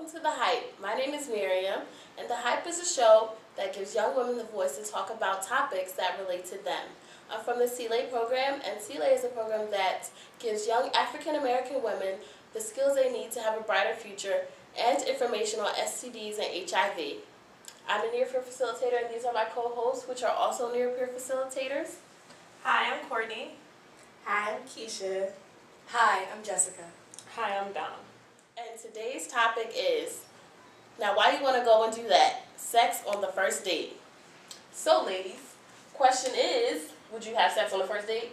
welcome to The Hype. My name is Miriam, and The Hype is a show that gives young women the voice to talk about topics that relate to them. I'm from the CLA program, and CLA is a program that gives young African American women the skills they need to have a brighter future and information on STDs and HIV. I'm a near-peer facilitator, and these are my co-hosts, which are also near-peer facilitators. Hi, I'm Courtney. Hi, I'm Keisha. Hi, I'm Jessica. Hi, I'm Donna. And today's topic is, now why you want to go and do that? Sex on the first date. So ladies, question is, would you have sex on the first date?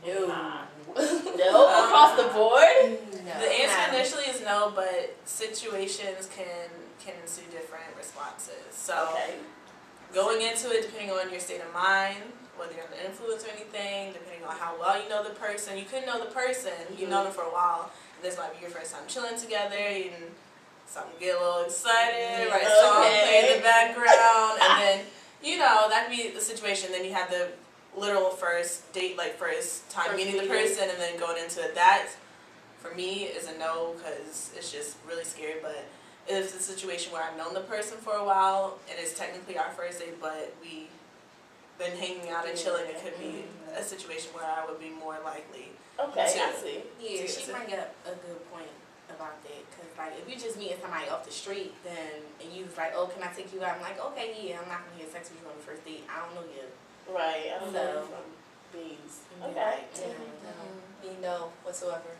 No. No? Across the board? No. The answer initially is no, but situations can ensue different responses. So going into it, depending on your state of mind, whether you're under the influence or anything, depending on how well you know the person. You could know the person, you've known them for a while. This might be your first time chilling together, and something get a little excited, right? Song play in the background, and then, you know, that could be the situation. Then you have the literal first date, like first time meeting the person, and then going into it. That, for me, is a no, because it's just really scary. But if it's a situation where I've known the person for a while, and it's technically our first date, but we've been hanging out and chilling, it could be a situation where I would be more likely. Okay, I see. Yeah, she bring up a good point about that, because like if you just meeting somebody off the street, then and you was like, oh, can I take you out? I'm like, okay, yeah, I'm not gonna have sex with you on the first date. I don't know you. Right, I don't know So, from bees. Okay. Okay. Me, no, whatsoever.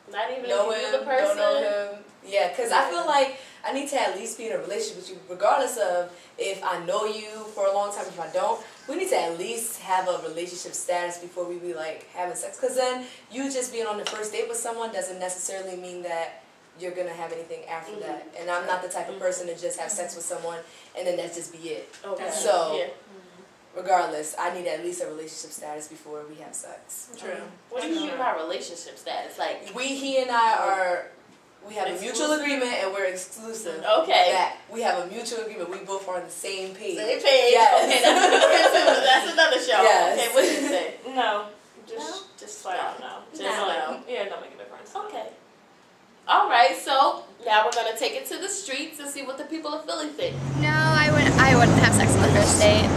Not even Know if you him, knew the person? don't know him. Yeah, because I feel like I need to at least be in a relationship with you, regardless of if I know you for a long time, if I don't. We need to at least have a relationship status before we be like having sex. Because then you just being on the first date with someone doesn't necessarily mean that you're going to have anything after that. And I'm not the type of person to just have sex with someone and then that's just be it. Okay. So, regardless, I need at least a relationship status before we have sex. True. What do you mean by relationship status? Like, He and I are, we have a mutual agreement and we're exclusive. Okay. That we have a mutual agreement. We both are on the same page. same page? Yes. Okay, that's another show. Yes. Okay, what did you say? No. Just flat No. out no. Just No. no. Yeah, it don't make a difference. Okay. All right, so now we're going to take it to the streets and see what the people of Philly think. No, I wouldn't have sex on the first date.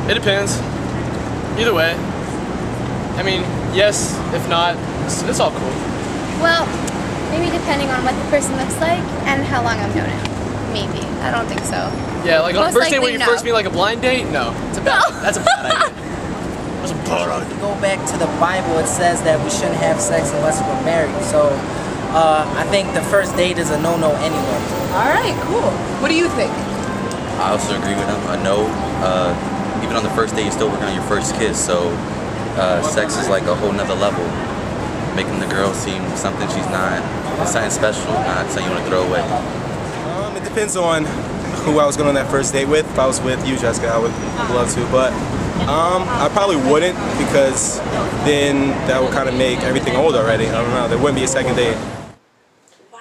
It depends. Either way. I mean, yes, if not, it's all cool. Well, maybe depending on what the person looks like and how long I've known him. Maybe. I don't think so. Yeah, like on the Most first date when likely, you no. first meet like a blind date, no. It's a bad, that's a bad idea. That's a bad idea. If you go back to the Bible, it says that we shouldn't have sex unless we're married. So I think the first date is a no-no anyway. All right, cool. What do you think? I also agree with him. I know even on the first date, you're still working on your first kiss, so sex is like a whole nother level. Making the girl seem something she's not, something special, not something you want to throw away. It depends on who I was going on that first date with. If I was with you, Jessica, I would love to, but I probably wouldn't, because then that would kind of make everything old already. I don't know, there wouldn't be a second date.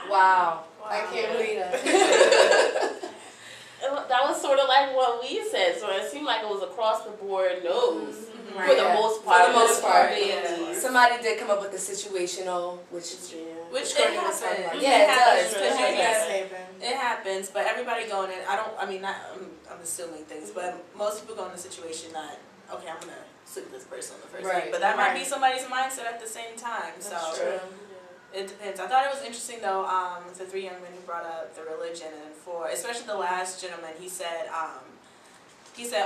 Wow. I can't believe that. That was sort of like what we said, so it seemed like it was across the board no's. For the most part. For the most part. Yeah. Somebody did come up with the situational, which It happens. Yeah, it does. It happens, but everybody going in, I'm assuming things, but most people go in a situation that, okay, I'm going to sleep with this person on the first date, but that might be somebody's mindset at the same time, so it depends. I thought it was interesting though, the three young men who brought up the religion, and especially the last gentleman, he said,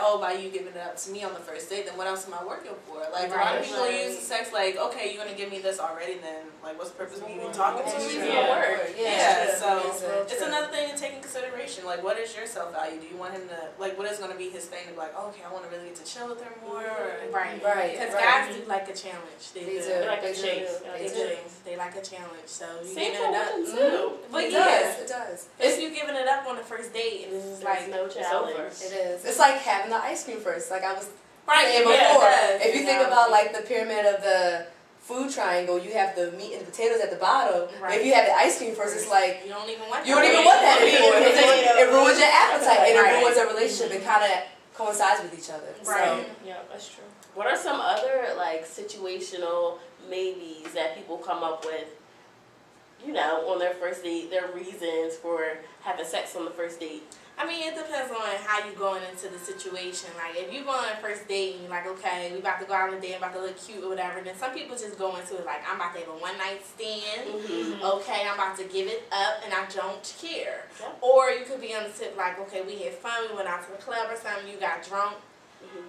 oh, by you giving it up to me on the first date, then what else am I working for? Like, a lot of people use sex like, okay, you're going to give me this already, then, like, what's the purpose of me even talking to you? So it's another thing to take in consideration. Like, what is your self-value? Do you want him to, like, what is going to be his thing to be like, oh, okay, I want to really get to chill with her more? Right. Because guys do like a challenge. They do. They like a chase. They like a challenge. So you Same giving it up. too. But it does. If you giving it up on the first date, and it's like no challenge. It is. It's like having the ice cream first. Like I was yeah, saying before. If you think Yeah. about like the pyramid of the food triangle, you have the meat and the potatoes at the bottom. Right. If you have the ice cream first, it's like you don't even want you don't even want that anymore. It ruins your appetite and it Right. ruins a relationship. It kind of coincides with each other. Right. Yeah, that's true. What are some other like situational maybes that people come up with? on their first date, their reasons for having sex on the first date? I mean, it depends on how you going into the situation. Like, if you go on a first date and you're like, okay, we about to go out on a date, I'm about to look cute or whatever, then some people just go into it like, I'm about to have a one-night stand. Okay, I'm about to give it up and I don't care. Or you could be on the tip like, okay, we had fun, we went out to the club or something, you got drunk,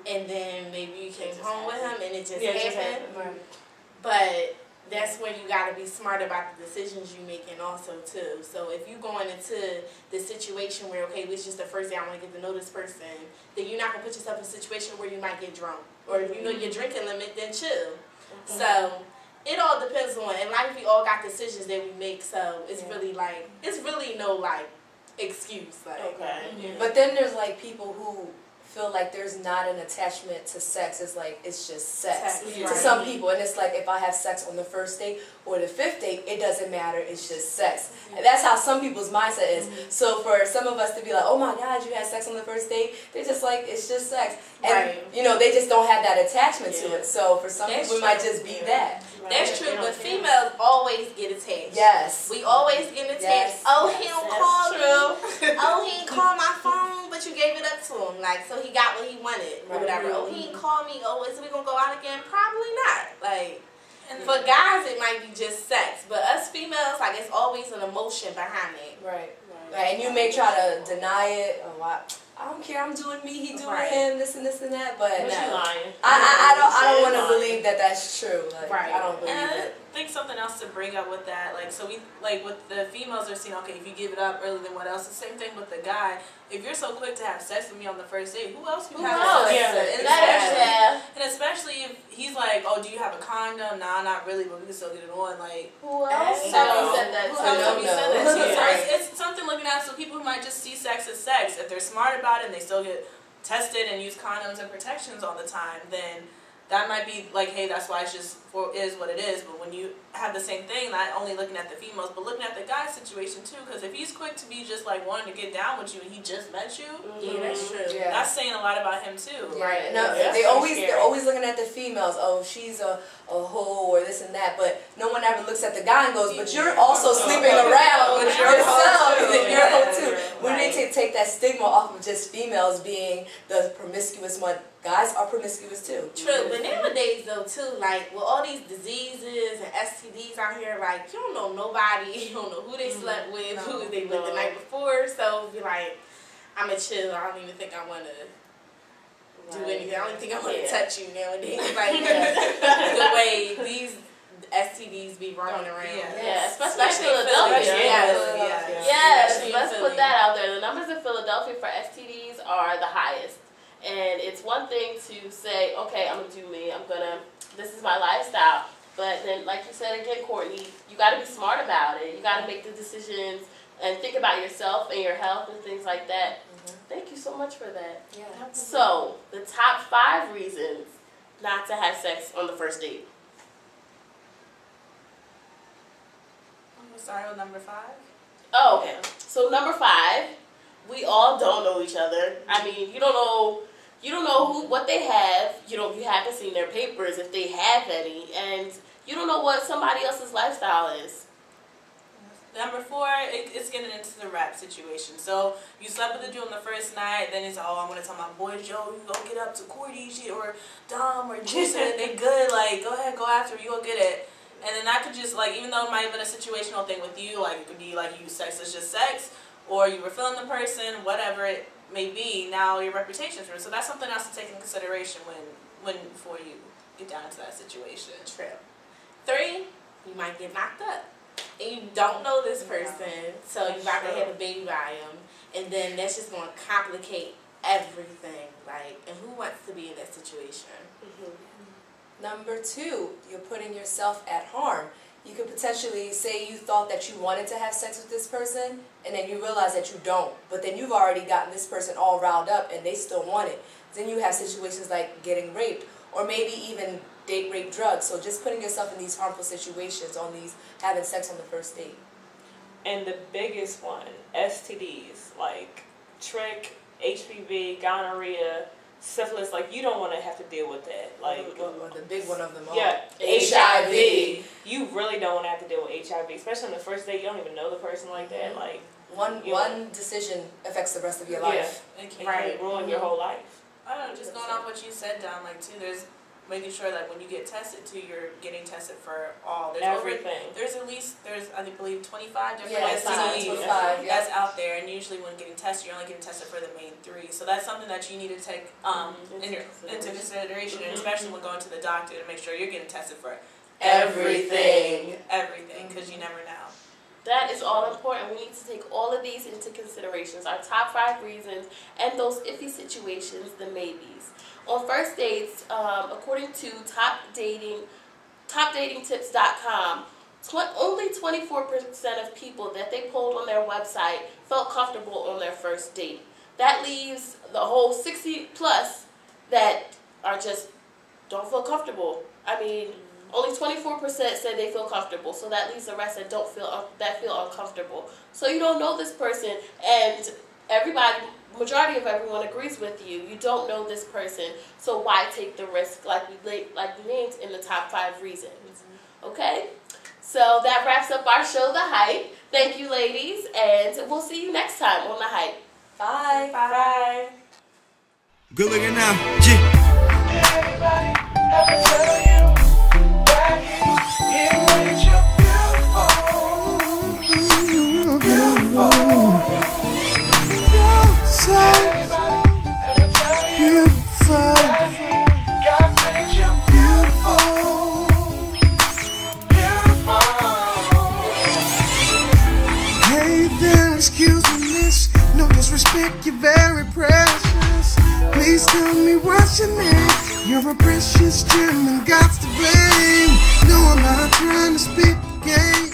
and then maybe you came home with him and it just happened. But that's when you got to be smart about the decisions you making also too. So if you going into the situation where, okay, it's just the first day I want to get to know this person, then you're not going to put yourself in a situation where you might get drunk. Or if you know your drinking limit, then chill. So it all depends on, in life we all got decisions that we make, so it's really like, it's really no like excuse. Like, But then there's like people who feel like there's not an attachment to sex. It's like, it's just sex to some people. And it's like, if I have sex on the first date or the 5th date, it doesn't matter, it's just sex. And that's how some people's mindset is. So for some of us to be like, oh my God, you had sex on the first date, they're just like, it's just sex. And they just don't have that attachment to it. So for some people, it might just be that. That's true, but females always get attached. Yes. We always get attached. Oh, he don't call me. Oh, he didn't call my phone, but you gave it up to him. Like, so he got what he wanted or whatever. Oh, he didn't call me. Oh, is we gonna go out again? Probably not. Like, and for guys, it might be just sex, but us females, like, it's always an emotion behind it. Right. And you may try to deny it. Oh, I don't care. I'm doing me. He doing him. This and this and that. But no, I don't want to believe that that's true. Like, I don't believe it. I think something else to bring up with that, like, so we, like, with the females are seeing, okay, if you give it up early, then what else? The same thing with the guy. If you're so quick to have sex with me on the first date, who else you have sex with? And especially if he's like, oh, do you have a condom? Nah, not really, but we can still get it on. Like, who else have you said that to? Who else have you said that to? So it's something looking at, so people who might just see sex as sex, if they're smart about it and they still get tested and use condoms and protections all the time, then that might be like, hey, that's why it's just is what it is. But when you have the same thing, not only looking at the females, but looking at the guy situation too, because if he's quick to be just like wanting to get down with you and he just met you, that's true. That's saying a lot about him too. Right. No, they're always looking at the females. Oh, she's a hoe or this and that, but no one ever looks at the guy and goes, but you're also sleeping around with yourself. You're a hoe too. When they take that stigma off of just females being the promiscuous one, guys are promiscuous too. True, but nowadays though too, like with all these diseases and STDs out here, like you don't know nobody, you don't know who they slept with, who they with the night before. So be like, I'm a chill. I don't even think I want to do anything. I don't even think I want to touch you nowadays. Like the way these STDs be running around. Especially Philadelphia. Yes, let's put that out there. The numbers in Philadelphia for STDs are the highest. And it's one thing to say, okay, I'm going to do me, this is my lifestyle. But then, like you said again, Courtney, you got to be smart about it. You got to make the decisions and think about yourself and your health and things like that. Thank you so much for that. So, the top 5 reasons not to have sex on the first date. Sorry, on number 5? Oh, okay. So, number 5, we all don't know each other. I mean, you don't know what they have. You haven't seen their papers if they have any, and you don't know what somebody else's lifestyle is. Number 4, it's getting into the rap situation. So you slept with the dude on the first night, then it's I'm gonna tell my boys, yo, you go get up to Courtney shit or Dom or Jason, they good. Like, go ahead, go after you, go get it. And then that could just even though it might have been a situational thing with you, like it could be like you sex is just sex, or you were feeling the person, whatever it may be, now your reputation's ruined. So that's something else to take in consideration before you get down into that situation. True. 3, you might get knocked up. And you don't know this person, so you about to have a baby by him, and then that's just going to complicate everything. Like, and who wants to be in that situation? Number 2, you're putting yourself at harm. You could potentially say you thought that you wanted to have sex with this person, and then you realize that you don't. But then you've already gotten this person all riled up, and they still want it. Then you have situations like getting raped, or maybe even date rape drugs. So just putting yourself in these harmful situations, having sex on the first date. And the biggest one, STDs, like trick, HPV, gonorrhea, syphilis, like you don't want to have to deal with that. Like the big one of them all. Yeah, HIV. You really don't want to have to deal with HIV, especially on the first day. You don't even know the person like that. Like one decision affects the rest of your life. It can ruin your whole life. I don't know, just going off what you said, Don, like too, there's making sure that when you get tested too, you're getting tested for all. There's everything. There's I believe 25 different STDs that's out there, and usually when getting tested, you're only getting tested for the main 3. So that's something that you need to take into consideration, and especially when going to the doctor to make sure you're getting tested for everything, because you never know. That is all important. We need to take all of these into considerations. Our top 5 reasons and those iffy situations, the maybes. On first dates, according to topdatingtips.com, only 24% of people that they polled on their website felt comfortable on their first date. That leaves the whole 60 plus that are just don't feel comfortable. I mean, only 24% said they feel comfortable, so that leaves the rest that feel uncomfortable. So you don't know this person, and majority of everyone agrees with you. You don't know this person, so why take the risk like we named in the top 5 reasons? Okay? So that wraps up our show, The Hype. Thank you, ladies, and we'll see you next time on The Hype. Bye. Bye. Good looking now. Everybody, let me tell you that you're beautiful. Beautiful. Excuse me, miss, no disrespect, you're very precious. Please tell me what's your name. You're a precious gem and God's to blame. No, I'm not trying to spit the game.